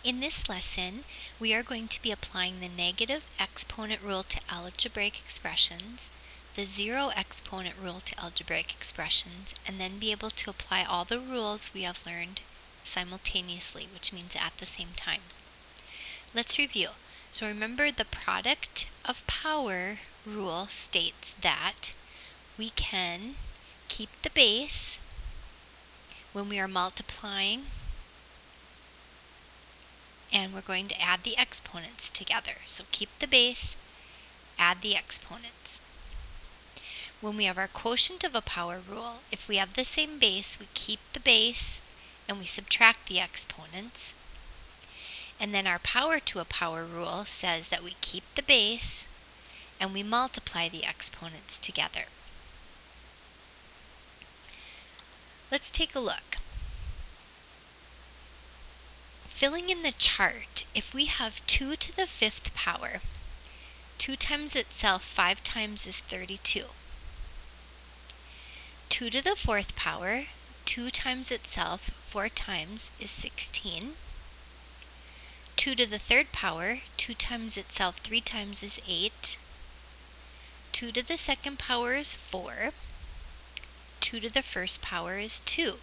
In this lesson, we are going to be applying the negative exponent rule to algebraic expressions, the zero exponent rule to algebraic expressions, and then be able to apply all the rules we have learned simultaneously, which means at the same time. Let's review. So remember, the product of power rule states that we can keep the base when we are multiplying, and we're going to add the exponents together. So keep the base, add the exponents. When we have our quotient of a power rule, if we have the same base, we keep the base and we subtract the exponents. And then our power to a power rule says that we keep the base and we multiply the exponents together. Let's take a look. Filling in the chart, if we have 2 to the 5th power, 2 times itself 5 times is 32. 2 to the 4th power, 2 times itself 4 times is 16. 2 to the 3rd power, 2 times itself 3 times is 8. 2 to the 2nd power is 4. 2 to the 1st power is 2.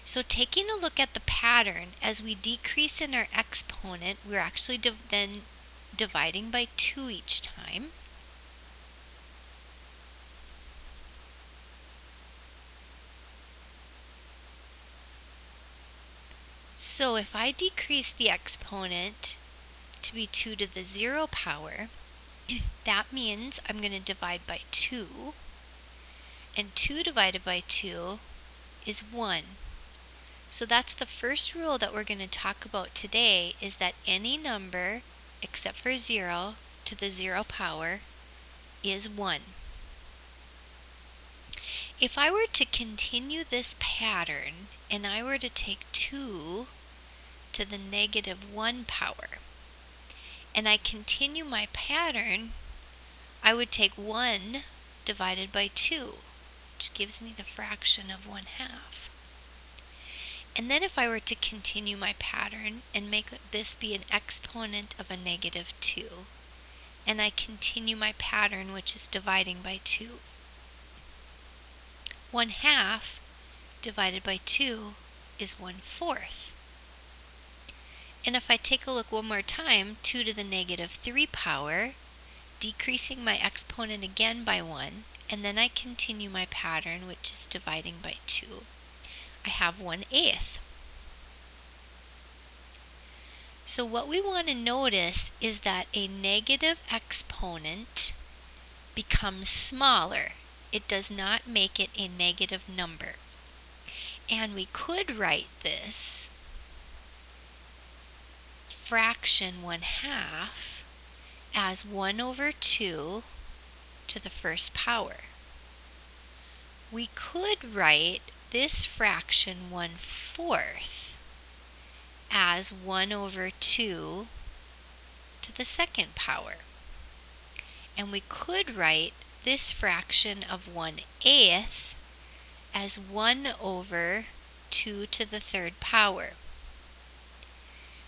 So taking a look at the pattern, as we decrease in our exponent, we're actually then dividing by 2 each time. So if I decrease the exponent to be 2 to the 0 power, that means I'm going to divide by 2, and 2 divided by 2 is 1. So that's the first rule that we're going to talk about today, is that any number except for 0 to the 0 power is 1. If I were to continue this pattern and I were to take 2 to the negative 1 power and I continue my pattern, I would take 1 divided by 2, which gives me the fraction of 1/2. And then if I were to continue my pattern and make this be an exponent of a negative 2, and I continue my pattern, which is dividing by 2, 1/2 divided by 2 is 1/4. And if I take a look one more time, 2 to the negative 3 power, decreasing my exponent again by 1, and then I continue my pattern, which is dividing by 2, I have 1/8. So what we want to notice is that a negative exponent becomes smaller. It does not make it a negative number. And we could write this fraction 1/2 as 1/2 to the 1st power. We could write this fraction 1/4 as 1/2 to the 2nd power. And we could write this fraction of 1/8 as 1/2 to the 3rd power.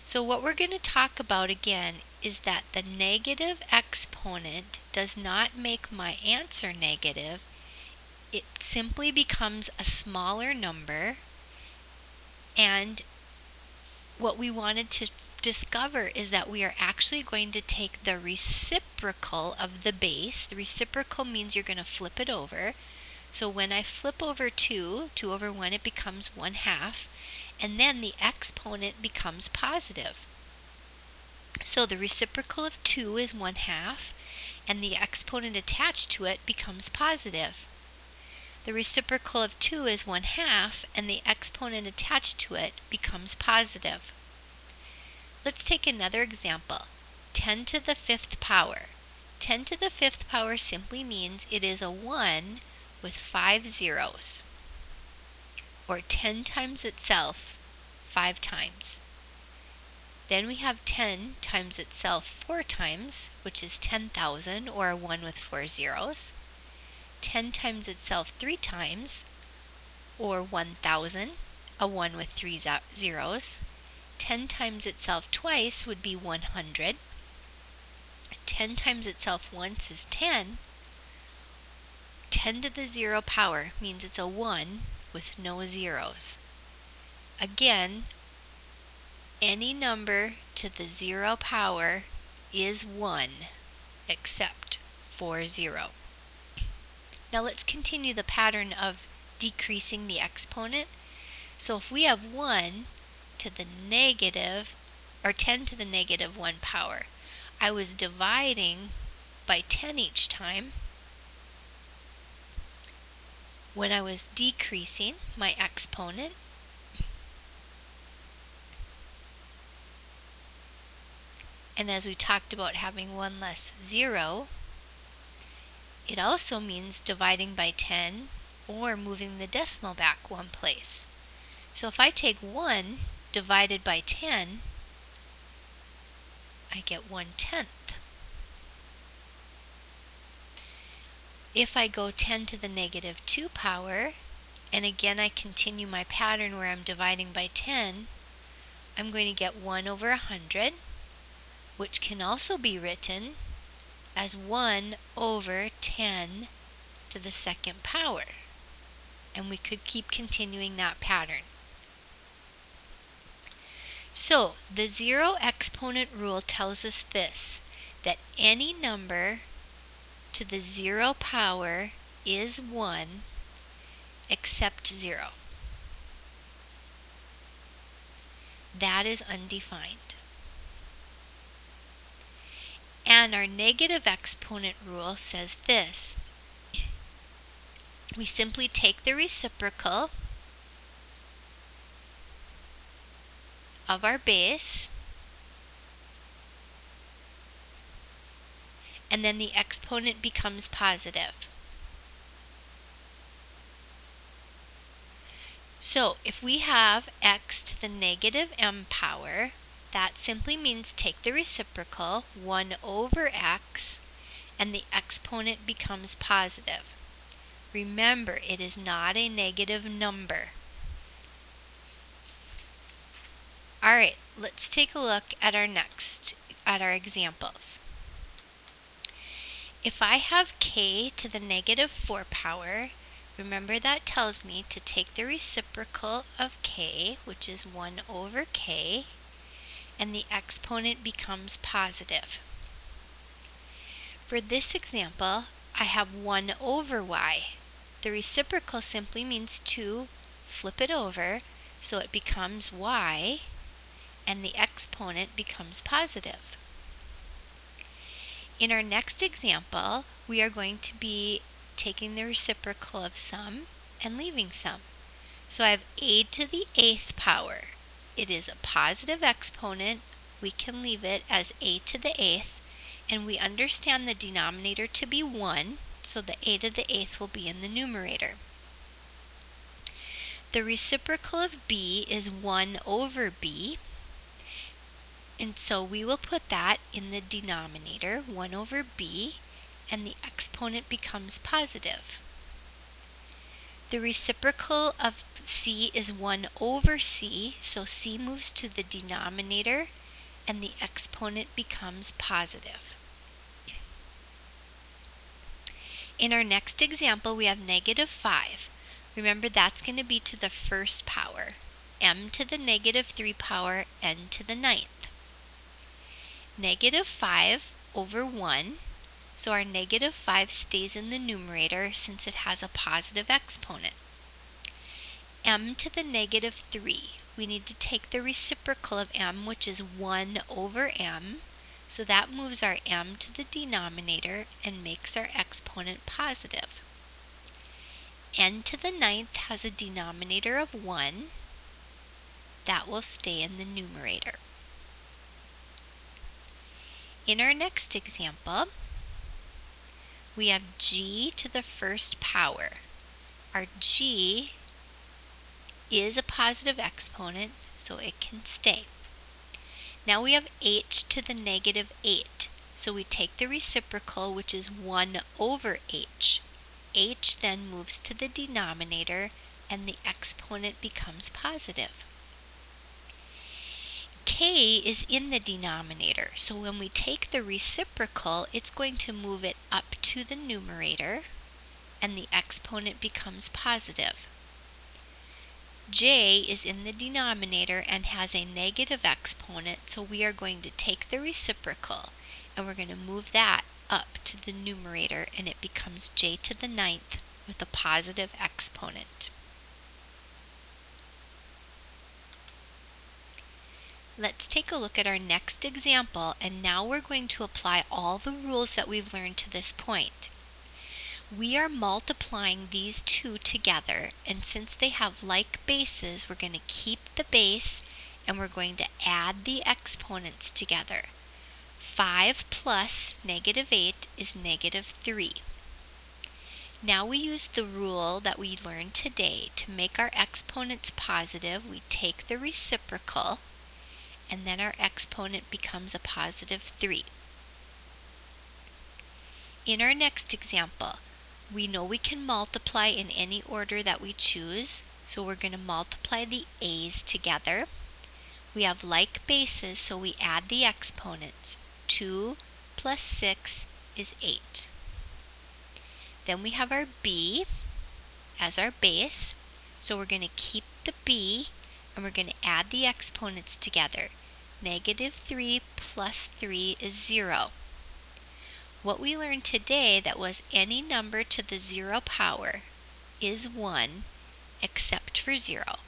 So what we're going to talk about again is that the negative exponent does not make my answer negative. It simply becomes a smaller number, and what we wanted to discover is that we are actually going to take the reciprocal of the base. The reciprocal means you're going to flip it over. So when I flip over 2 over 1, it becomes 1/2, and then the exponent becomes positive. So the reciprocal of 2 is 1/2, and the exponent attached to it becomes positive. The reciprocal of 2 is 1/2, and the exponent attached to it becomes positive. Let's take another example. 10 to the 5th power. 10 to the 5th power simply means it is a 1 with 5 zeros, or 10 times itself 5 times. Then we have 10 times itself 4 times, which is 10,000, or a 1 with 4 zeros. 10 times itself 3 times, or 1,000, a 1 with 3 zeros. 10 times itself twice would be 100. 10 times itself once is 10. 10 to the 0 power means it's a 1 with no zeros. Again, any number to the 0 power is 1 except for 0. Now let's continue the pattern of decreasing the exponent. So if we have 1 to the negative, or 10 to the negative 1 power, I was dividing by 10 each time when I was decreasing my exponent. And as we talked about having one less 0, it also means dividing by 10 or moving the decimal back one place. So if I take 1 divided by 10, I get 1/10. If I go 10 to the negative 2 power, and again I continue my pattern where I'm dividing by 10, I'm going to get 1 over 100, which can also be written as 1 over 10 to the second power. And we could keep continuing that pattern. So the zero exponent rule tells us this, that any number to the 0 power is 1 except 0. That is undefined. And our negative exponent rule says this. We simply take the reciprocal of our base, and then the exponent becomes positive. So if we have x to the negative m power, that simply means take the reciprocal, 1 over x, and the exponent becomes positive. Remember, it is not a negative number. Alright, let's take a look at our examples. If I have k to the negative 4 power, remember that tells me to take the reciprocal of k, which is 1 over k, and the exponent becomes positive. For this example, I have 1 over y. The reciprocal simply means to flip it over, so it becomes y, and the exponent becomes positive. In our next example, we are going to be taking the reciprocal of some and leaving some. So I have a to the 8th power. It is a positive exponent. We can leave it as a to the 8th, and we understand the denominator to be 1, so the a to the 8th will be in the numerator. The reciprocal of b is 1 over b, and so we will put that in the denominator, 1 over b, and the exponent becomes positive. The reciprocal of c is 1 over c, so c moves to the denominator, and the exponent becomes positive. In our next example, we have negative 5. Remember, that's going to be to the first power, m to the negative 3 power, n to the 9th. Negative 5 over 1, so our negative 5 stays in the numerator since it has a positive exponent. M to the negative 3, we need to take the reciprocal of m, which is 1 over m, so that moves our m to the denominator and makes our exponent positive. N to the 9th has a denominator of 1, that will stay in the numerator. In our next example, we have g to the first power. Our g is a positive exponent, so it can stay. Now we have h to the negative 8, so we take the reciprocal, which is 1 over h. H then moves to the denominator, and the exponent becomes positive. a is in the denominator, so when we take the reciprocal, it's going to move it up to the numerator, and the exponent becomes positive. J is in the denominator and has a negative exponent, so we are going to take the reciprocal, and we're going to move that up to the numerator, and it becomes j to the 9th with a positive exponent. Let's take a look at our next example, and now we're going to apply all the rules that we've learned to this point. We are multiplying these two together, and since they have like bases, we're going to keep the base and we're going to add the exponents together. 5 plus -8 is -3. Now we use the rule that we learned today. To make our exponents positive, we take the reciprocal, and then our exponent becomes a positive 3. In our next example, we know we can multiply in any order that we choose, so we're going to multiply the a's together. We have like bases, so we add the exponents. 2 plus 6 is 8. Then we have our b as our base, so we're going to keep the b and we're going to add the exponents together. -3 plus 3 is 0. What we learned today that was any number to the 0 power is 1 except for 0.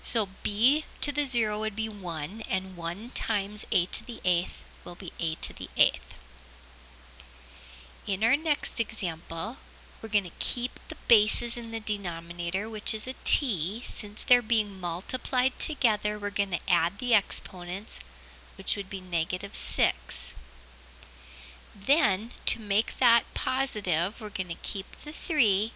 So b to the 0 would be 1, and 1 times a to the 8th will be a to the 8th. In our next example, we're going to keep the bases in the denominator, which is a t. Since they're being multiplied together, we're going to add the exponents, which would be -6. Then, to make that positive, we're going to keep the 3,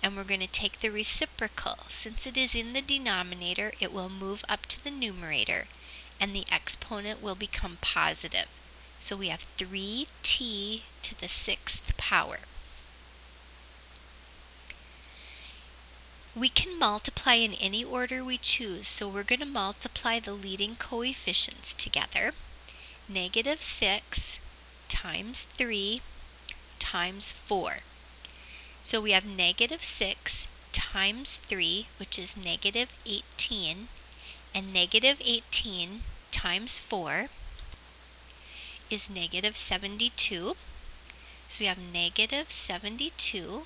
and we're going to take the reciprocal. Since it is in the denominator, it will move up to the numerator, and the exponent will become positive. So we have 3t to the 6th power. We can multiply in any order we choose, so we're going to multiply the leading coefficients together. -6 times 3 times 4. So we have -6 times 3, which is -18, and -18 times 4 is -72. So we have -72.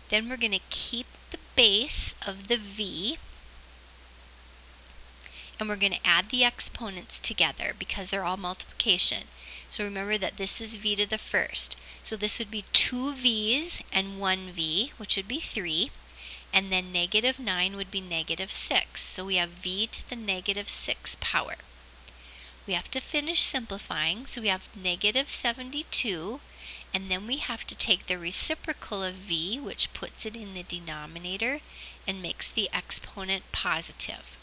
Then we're going to keep the base of the v, and we're going to add the exponents together because they're all multiplication. So remember that this is v to the first. So this would be 2 v's and 1 v, which would be 3. And then -9 would be -6. So we have v to the -6 power. We have to finish simplifying. So we have -72. And then we have to take the reciprocal of v, which puts it in the denominator and makes the exponent positive.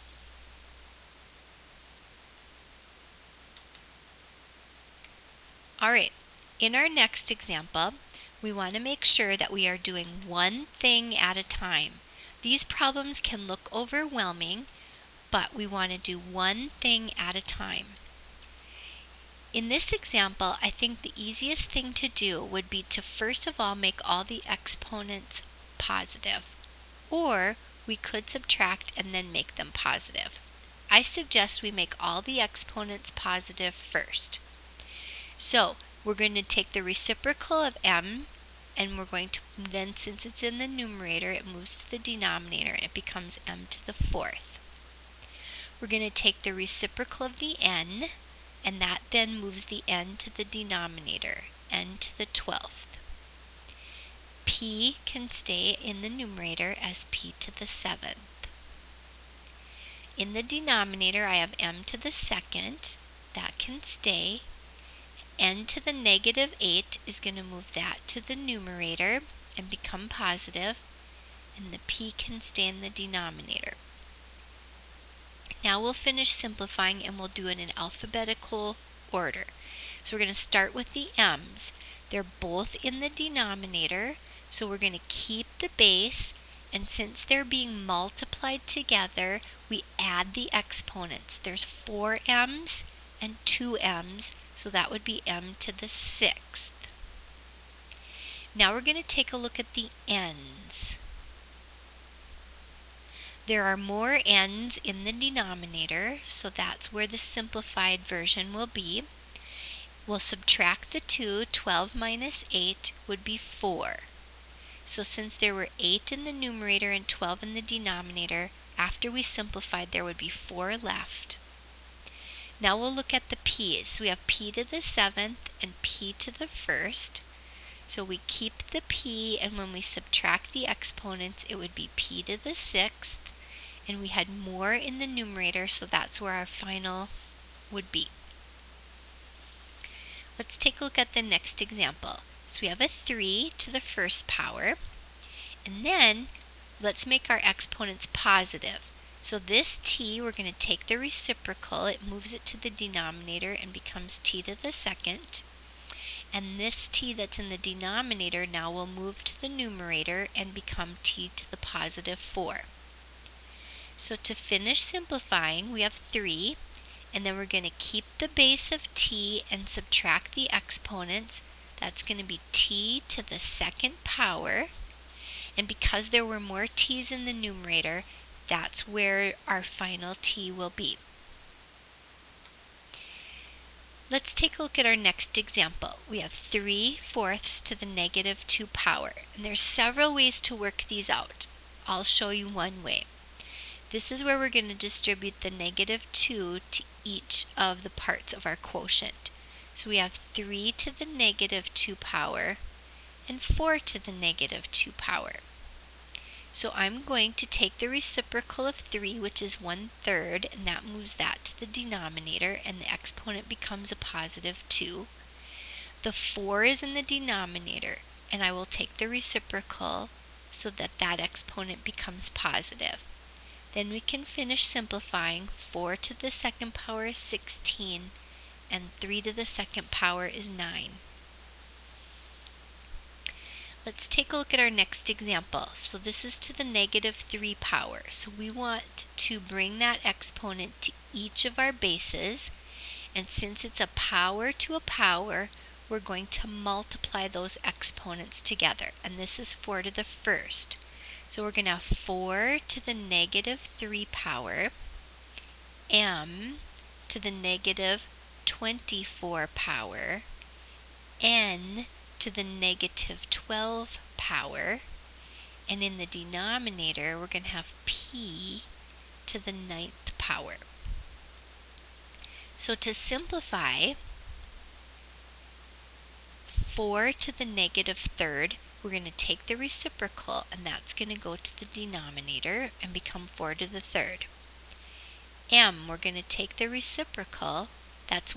Alright, in our next example, we want to make sure that we are doing one thing at a time. These problems can look overwhelming, but we want to do one thing at a time. In this example, I think the easiest thing to do would be to first of all make all the exponents positive, or we could subtract and then make them positive. I suggest we make all the exponents positive first. So we're going to take the reciprocal of m, and we're going to then, since it's in the numerator, it moves to the denominator and it becomes m to the 4th. We're going to take the reciprocal of the n, and that then moves the n to the denominator, n to the 12th. P can stay in the numerator as p to the 7th. In the denominator, I have m to the 2nd. That can stay. N to the -8 is going to move that to the numerator and become positive, and the p can stay in the denominator. Now we'll finish simplifying and we'll do it in alphabetical order. So we're going to start with the m's. They're both in the denominator, so we're going to keep the base And since they're being multiplied together, we add the exponents. There's 4 m's and 2 m's, so that would be m to the 6th. Now we're going to take a look at the n's. There are more n's in the denominator, so that's where the simplified version will be. We'll subtract the 2. 12 minus 8 would be 4. So since there were 8 in the numerator and 12 in the denominator, after we simplified there would be 4 left. Now we'll look at the p's. So we have p to the 7th and p to the 1st. So we keep the p, and when we subtract the exponents it would be p to the 6th, and we had more in the numerator, so that's where our final would be. Let's take a look at the next example. So we have a 3 to the 1st power, and then let's make our exponents positive. So this t, we're going to take the reciprocal, it moves it to the denominator and becomes t to the 2nd. And this t that's in the denominator now will move to the numerator and become t to the positive 4. So to finish simplifying, we have 3, and then we're going to keep the base of t and subtract the exponents. That's going to be t to the 2nd power, and because there were more t's in the numerator, that's where our final t will be. Let's take a look at our next example. We have 3/4 to the negative 2 power, and there's several ways to work these out. I'll show you one way. This is where we're going to distribute the negative 2 to each of the parts of our quotient. So we have 3 to the negative 2 power and 4 to the negative 2 power. So I'm going to take the reciprocal of 3, which is 1/3, and that moves that to the denominator, and the exponent becomes a positive 2. The 4 is in the denominator, and I will take the reciprocal so that that exponent becomes positive. Then we can finish simplifying. 4 to the 2nd power is 16, and 3 to the 2nd power is 9. Let's take a look at our next example. So this is to the negative 3 power. So we want to bring that exponent to each of our bases, and since it's a power to a power, we're going to multiply those exponents together, and this is 4 to the 1st. So we're going to have 4 to the negative 3 power, m to the negative 24 power, n to the negative 12 power, and in the denominator we're going to have p to the 9th power. So to simplify, 4 to the negative 3rd, we're going to take the reciprocal, and that's going to go to the denominator and become 4 to the 3rd. M, we're going to take the reciprocal, that's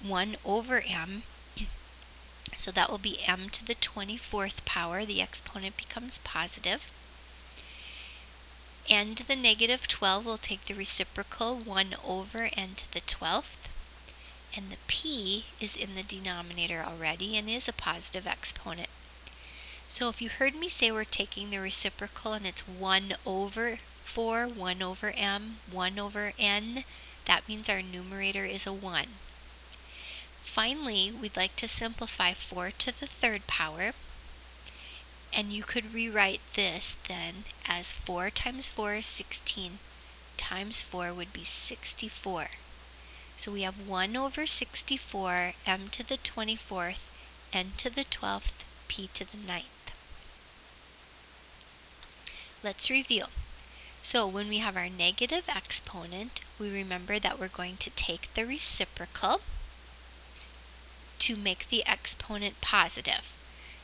1 over m, so that will be m to the 24th power, the exponent becomes positive. N to the negative 12 will take the reciprocal, 1 over n to the 12th, and the p is in the denominator already and is a positive exponent. So if you heard me say we're taking the reciprocal and it's 1 over 4, 1 over m, 1 over n, that means our numerator is a 1. Finally, we'd like to simplify 4 to the 3rd power, and you could rewrite this then as 4 times 4 is 16, times 4 would be 64. So we have 1 over 64, m to the 24th, n to the 12th, p to the 9th. Let's review. So when we have our negative exponent, we remember that we're going to take the reciprocal to make the exponent positive.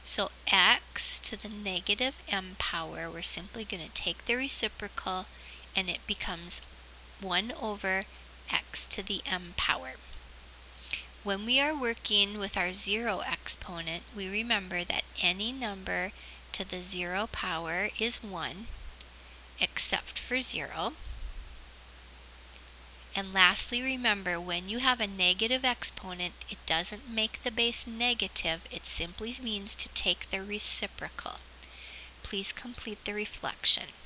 So x to the negative m power, we're simply going to take the reciprocal and it becomes 1 over x to the m power. When we are working with our 0 exponent, we remember that any number to the 0 power is 1, except for 0. And lastly, remember, when you have a negative exponent, it doesn't make the base negative, it simply means to take the reciprocal. please complete the reflection.